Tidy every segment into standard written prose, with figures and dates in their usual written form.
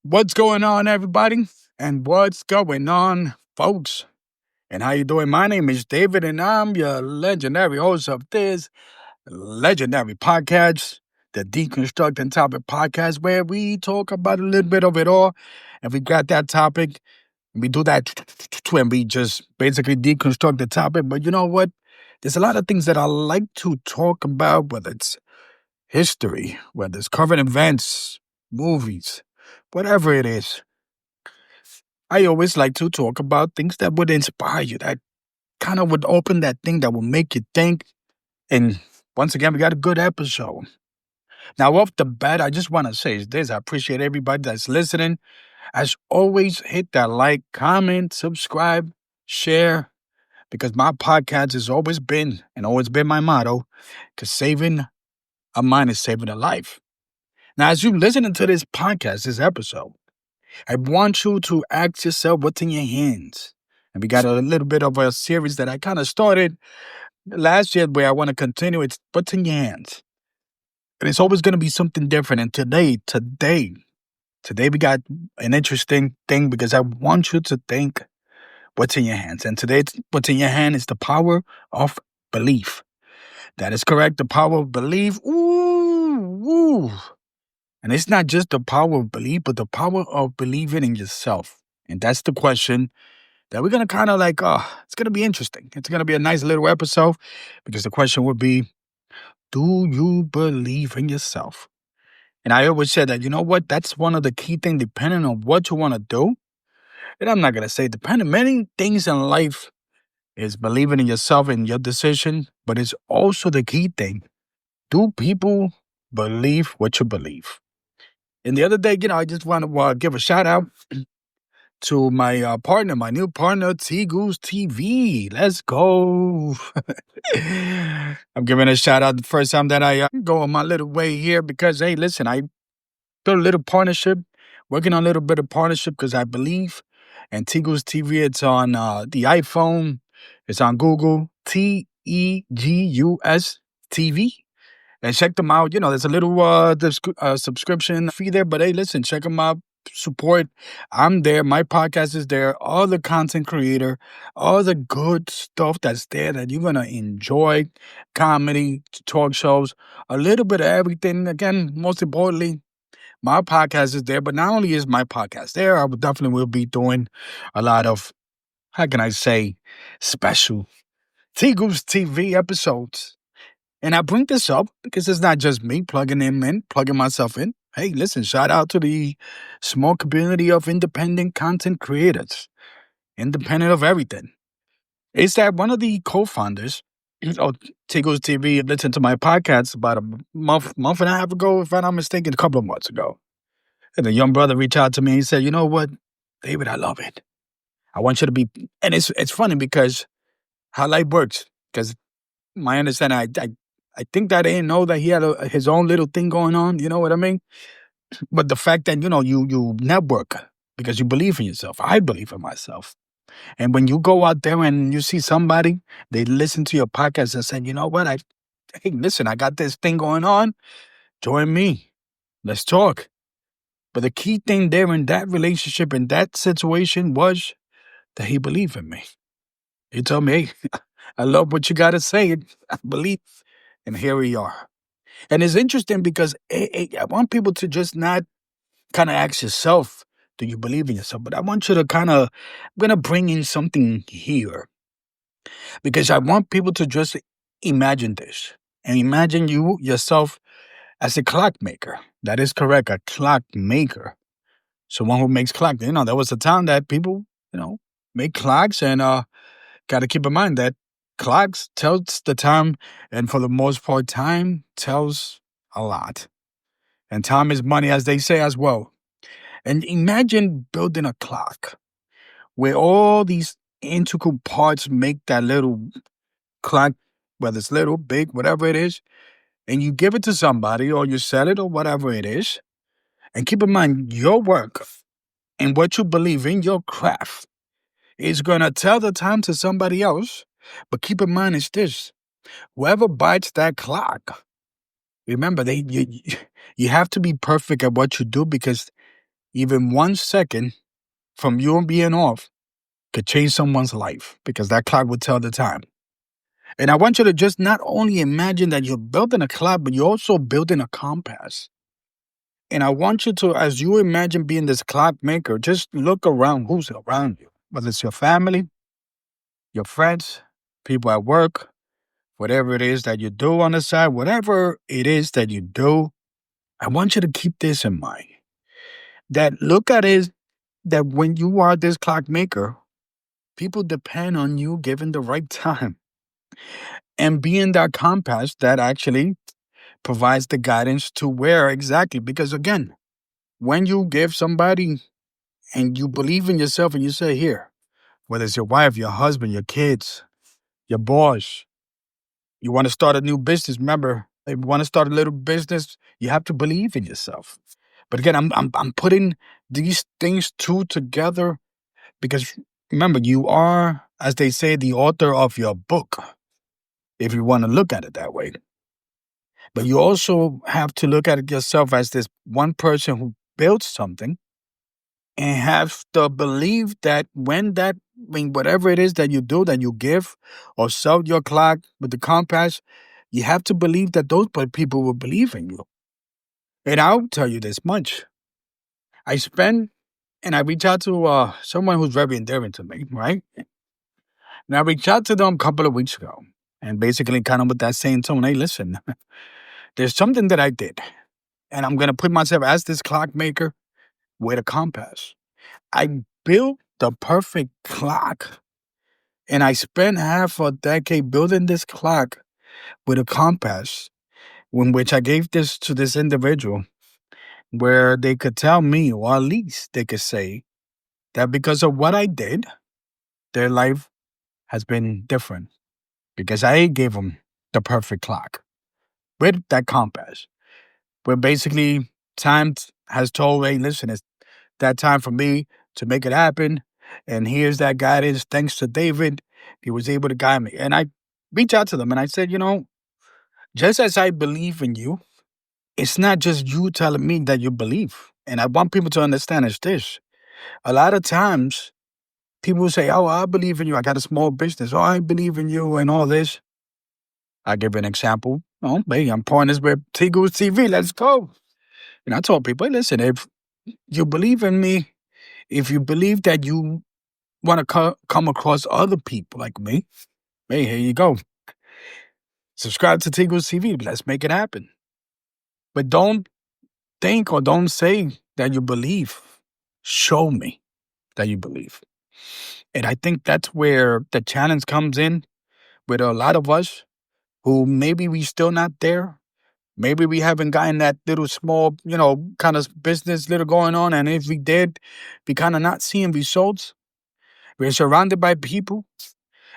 What's going on, everybody? And what's going on, folks? And how you doing? My name is David, and I'm your legendary host of this legendary podcast, the Deconstructing Topic podcast, where we talk about a little bit of it all, and we got that topic, and we do that, and we just basically deconstruct the topic. But you know what? There's a lot of things that I like to talk about, whether it's history, whether it's current events, movies, whatever it is. I always like to talk about things that would inspire you, that kind of would open that thing that will make you think. And once again, we got a good episode. Now, off the bat, I just want to say this. I appreciate everybody that's listening. As always, hit that like, comment, subscribe, share, because my podcast has always been my motto, because saving a mind is saving a life. Now, as you listening to this podcast, this episode, I want you to ask yourself what's in your hands. And we got a little bit of a series that I kind of started last year where I want to continue. It's what's in your hands. And it's always going to be something different. And today we got an interesting thing because I want you to think what's in your hands. And today, what's in your hand is the power of belief. That is correct. The power of belief. Ooh. And it's not just the power of belief, but the power of believing in yourself. And that's the question that we're going to kind of it's going to be interesting. It's going to be a nice little episode because the question would be, do you believe in yourself? And I always said that, you know what, that's one of the key things depending on what you want to do. And I'm not going to say depending. Many things in life is believing in yourself and your decision, but it's also the key thing. Do people believe what you believe? And the other day, I just want to give a shout out to my partner, my new partner, TegusTV. Let's go. I'm giving a shout out the first time that I go on my little way here because, hey, listen, I built a little partnership, working on a little bit of partnership because I believe. And TegusTV, it's on the iPhone, it's on Google, TEGUS TV. And check them out. There's a little subscription fee there. But hey, listen, check them out. Support. I'm there. My podcast is there. All the content creator, all the good stuff that's there that you're going to enjoy. Comedy, talk shows, a little bit of everything. Again, most importantly, my podcast is there. But not only is my podcast there, I definitely will be doing a lot of, how can I say, special TegusTV episodes. And I bring this up because it's not just me plugging myself in. Hey, listen, shout out to the small community of independent content creators, independent of everything. It's that one of the co-founders of TegusTV listened to my podcast about a month and a half ago, if I'm not mistaken, a couple of months ago. And a young brother reached out to me and he said, you know what, David, I love it. I want you to be, and it's funny because how life works, because my understanding, I think that I didn't know that he had his own little thing going on. You know what I mean? But the fact that, you network because you believe in yourself. I believe in myself. And when you go out there and you see somebody, they listen to your podcast and say, you know what? Hey, listen, I got this thing going on. Join me. Let's talk. But the key thing there in that relationship, in that situation was that he believed in me. He told me, hey, I love what you got to say. I believe. And here we are. And it's interesting because I want people to just not kind of ask yourself, do you believe in yourself? But I want you to I'm going to bring in something here. Because I want people to just imagine this. And imagine yourself as a clockmaker. That is correct, a clockmaker. Someone who makes clocks. There was a time that people, make clocks and got to keep in mind that clocks tells the time, and for the most part, time tells a lot. And time is money, as they say as well. And imagine building a clock where all these integral parts make that little clock, whether it's little, big, whatever it is, and you give it to somebody or you sell it or whatever it is. And keep in mind, your work and what you believe in, your craft, is going to tell the time to somebody else. But keep in mind, it's this. Whoever bites that clock, remember, you have to be perfect at what you do because Even 1 second from you being off could change someone's life because that clock would tell the time. And I want you to just not only imagine that you're building a clock, but you're also building a compass. And I want you to, as you imagine being this clockmaker, just look around who's around you, whether it's your family, your friends, people at work, whatever it is that you do on the side, whatever it is that you do, I want you to keep this in mind. That look at it that when you are this clockmaker, people depend on you given the right time and being that compass that actually provides the guidance to where exactly. Because again, when you give somebody and you believe in yourself and you say, here, whether it's your wife, your husband, your kids, your boss, you want to start a new business. Remember, if you want to start a little business, you have to believe in yourself. But again, I'm putting these things two together because remember, you are, as they say, the author of your book, if you want to look at it that way. But you also have to look at it yourself as this one person who built something and have the belief that when whatever it is that you do, that you give or sell your clock with the compass, you have to believe that those people will believe in you. And I'll tell you this much. I spend and I reach out to someone who's very endearing to me, right? And I reached out to them a couple of weeks ago and basically kind of with that same tone, hey, listen, there's something that I did and I'm going to put myself as this clockmaker with a compass. I built the perfect clock and I spent half a decade building this clock with a compass in which I gave this to this individual where they could tell me, or at least they could say that because of what I did, their life has been different because I gave them the perfect clock with that compass. Where basically time has told, hey, listen, it's that time for me to make it happen. And here's that guidance. Thanks to David, he was able to guide me. And I reached out to them and I said, just as I believe in you, it's not just you telling me that you believe. And I want people to understand is this. A lot of times people say, oh, I believe in you. I got a small business. Oh, I believe in you and all this. I give an example. Oh, hey, I'm pouring this with TegusTV. Let's go. And I told people, hey, listen, if you believe in me, if you believe that you want to come across other people like me, hey, here you go. Subscribe to TegusTV. Let's make it happen. But don't think or don't say that you believe. Show me that you believe. And I think that's where the challenge comes in with a lot of us who maybe we still not there. Maybe we haven't gotten that little small, kind of business little going on. And if we did, we kind of not seeing results. We're surrounded by people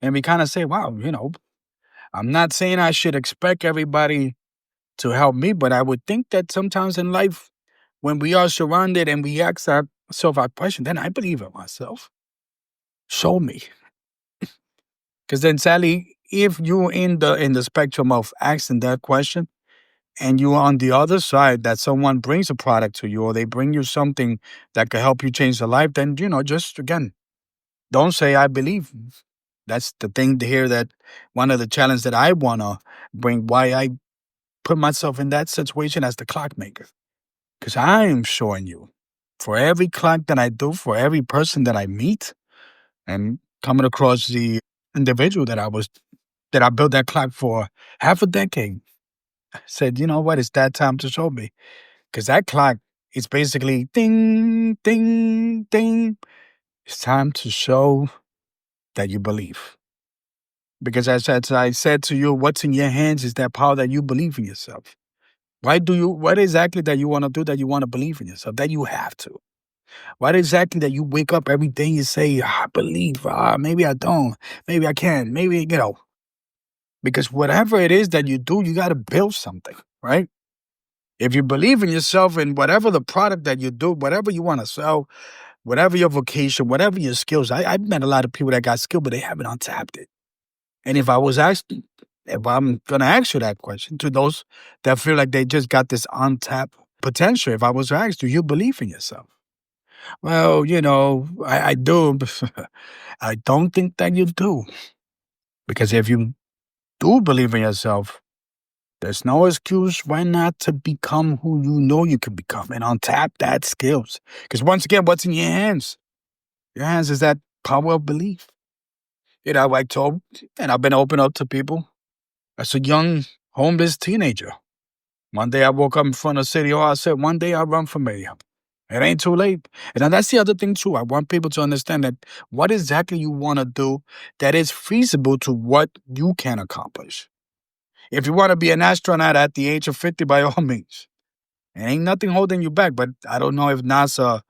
and we kind of say, wow, I'm not saying I should expect everybody to help me, but I would think that sometimes in life, when we are surrounded and we ask ourselves our question, then I believe in myself. Show me. Because then sadly, if you're in the spectrum of asking that question, and you're on the other side that someone brings a product to you or they bring you something that could help you change the life, then, just again, don't say, I believe. That's the thing to hear that one of the challenges that I want to bring, why I put myself in that situation as the clockmaker. Because I am showing you for every clock that I do, for every person that I meet, and coming across the individual that I built that clock for half a decade, said, you know what, it's that time to show me. Because that clock is basically ding, ding, ding. It's time to show that you believe. Because as I said to you, what's in your hands is that power that you believe in yourself. What exactly that you want to do that you want to believe in yourself, that you have to? What exactly that you wake up every day and say, I believe, maybe I don't, maybe I can, maybe, because whatever it is that you do, you got to build something, right? If you believe in yourself and whatever the product that you do, whatever you want to sell, whatever your vocation, whatever your skills, I've met a lot of people that got skill, but they haven't untapped it. And if I'm going to ask you that question to those that feel like they just got this untapped potential, if I was to ask, do you believe in yourself? Well, I do. I don't think that you do. Because if you do believe in yourself, there's no excuse why not to become who you know you can become and untap that skills. Because once again, what's in your hands? Your hands is that power of belief. I told, and I've been open up to people. As a young homeless teenager, one day I woke up in front of City Hall. I said, one day I'll run for mayor. It ain't too late. And then that's the other thing too. I want people to understand that what exactly you want to do that is feasible to what you can accomplish. If you want to be an astronaut at the age of 50, by all means, there ain't nothing holding you back. But I don't know if NASA,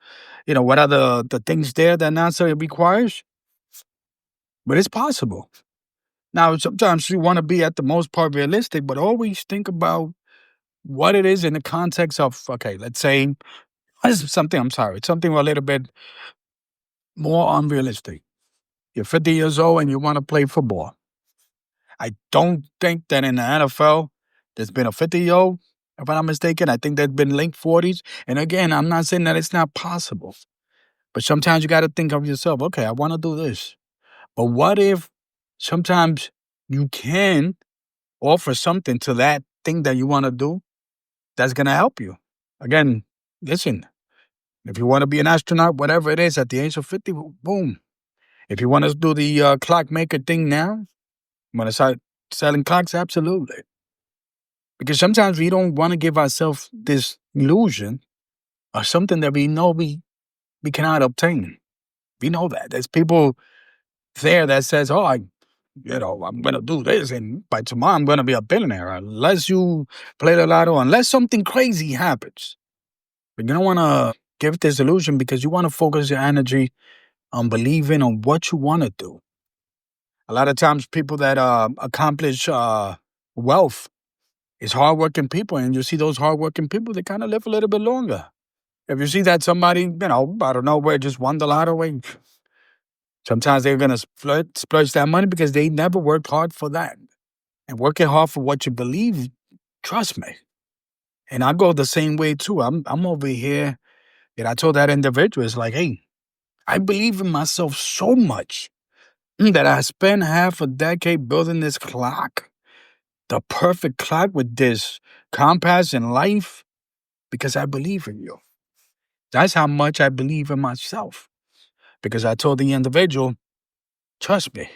what are the things there that NASA requires? But it's possible. Now, sometimes you want to be at the most part realistic, but always think about what it is in the context of, okay, let's say something a little bit more unrealistic. You're 50 years old and you want to play football. I don't think that in the NFL there's been a 50-year-old, if I'm not mistaken. I think there's been late 40s. And again, I'm not saying that it's not possible. But sometimes you got to think of yourself, okay, I want to do this. But what if sometimes you can offer something to that thing that you want to do that's going to help you? Again, listen, if you want to be an astronaut, whatever it is, at the age of 50, boom. If you want to do the clockmaker thing now, want to start selling clocks, absolutely. Because sometimes we don't want to give ourselves this illusion of something that we know we cannot obtain. We know that. There's people there that says, oh, I'm going to do this, and by tomorrow I'm going to be a billionaire. Unless you play the lotto, unless something crazy happens. But you don't want to give this illusion because you want to focus your energy on believing on what you want to do. A lot of times people that accomplish wealth is hardworking people, and you see those hardworking people, they kind of live a little bit longer. If you see that somebody, out of nowhere just won the lottery, sometimes they're going to splurge that money because they never worked hard for that. And working hard for what you believe, trust me. And I go the same way too. I'm over here, and I told that individual, it's like, hey, I believe in myself so much that I spent half a decade building this clock, the perfect clock with this compass in life, because I believe in you. That's how much I believe in myself. Because I told the individual, trust me,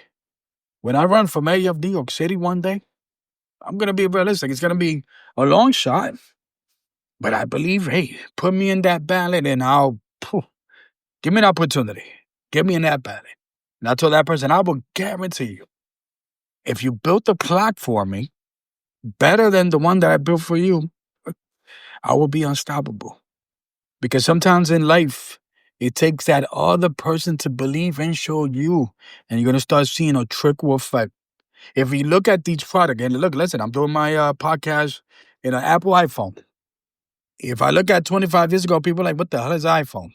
when I run for mayor of New York City one day, I'm going to be realistic. It's going to be a long shot. But I believe, hey, put me in that ballot and give me an opportunity. Get me in that ballot. And I told that person, I will guarantee you, if you built the clock for me better than the one that I built for you, I will be unstoppable. Because sometimes in life, it takes that other person to believe and show you. And you're going to start seeing a trickle effect. If you look at these products, and listen, I'm doing my podcast in an Apple iPhone. If I look at 25 years ago, people are like, what the hell is iPhone?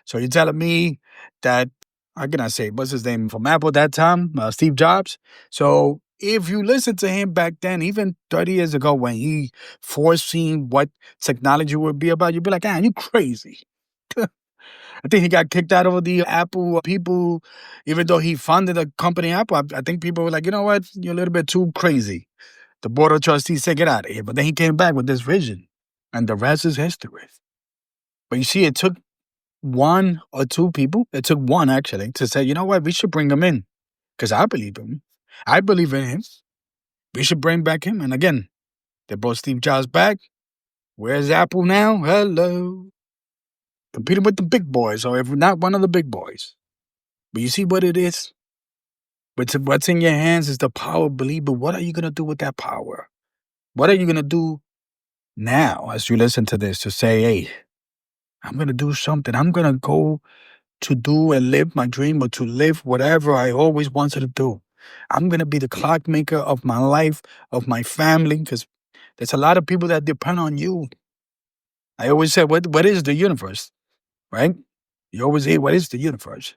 So you're telling me that, how can I say, what's his name from Apple at that time? Steve Jobs. So if you listen to him back then, even 30 years ago when he foreseen what technology would be about, you'd be like, you crazy. I think he got kicked out of the Apple people, even though he funded the company Apple. I think people were like, you know what? You're a little bit too crazy. The board of trustees said, get out of here. But then he came back with this vision. And the rest is history. But you see, it took one or two people. It took one, actually, to say, you know what? We should bring him in. Because I believe in him. I believe in him. We should bring back him. And again, they brought Steve Jobs back. Where's Apple now? Hello. Competing with the big boys, or if not one of the big boys. But you see what it is? What's in your hands is the power of belief. But what are you going to do with that power? What are you going to do now as you listen to this to say, hey, I'm going to do something. I'm going to go to do and live my dream, or to live whatever I always wanted to do. I'm going to be the clockmaker of my life, of my family, because there's a lot of people that depend on you. I always say, what is the universe? Right? You always hear, what is the universe?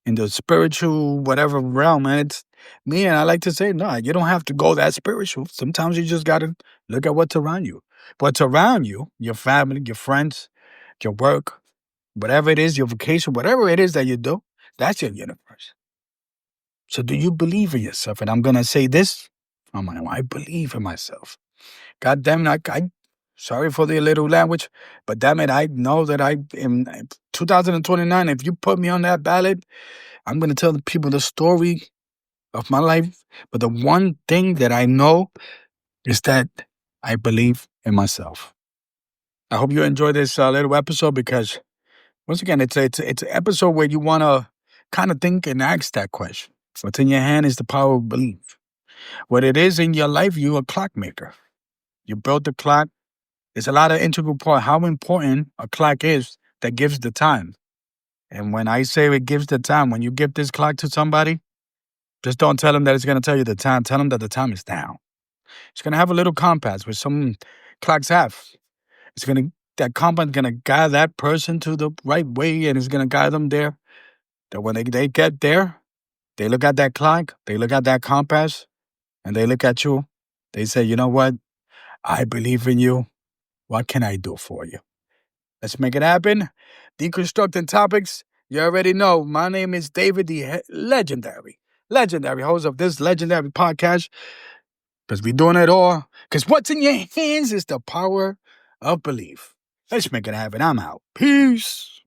In the spiritual, whatever realm. And it's me, and I like to say, no, you don't have to go that spiritual. Sometimes you just got to look at what's around you. What's around you, your family, your friends, your work, Whatever it is, your vocation, whatever it is that you do, that's your universe. So do you believe in yourself? And I'm going to say this. I believe in myself. God damn it, I sorry for the little language, but damn it, I know that in 2029, if you put me on that ballot, I'm going to tell the people the story of my life. But the one thing that I know is that I believe in myself. I hope you enjoyed this little episode because, once again, it's an episode where you want to kind of think and ask that question. What's in your hand is the power of belief. What it is in your life, you're a clockmaker. You built the clock. There's a lot of integral part how important a clock is that gives the time. And when I say it gives the time, when you give this clock to somebody, just don't tell them that it's going to tell you the time. Tell them that the time is down. It's going to have a little compass, which some clocks have. That compass is going to guide that person to the right way, and it's going to guide them there. That when they get there, they look at that clock, they look at that compass, and they look at you. They say, you know what? I believe in you. What can I do for you? Let's make it happen. Deconstructing Topics. You already know. My name is David, the legendary host of this legendary podcast. Because we're doing it all. Because what's in your hands is the power of belief. Let's make it happen. I'm out. Peace.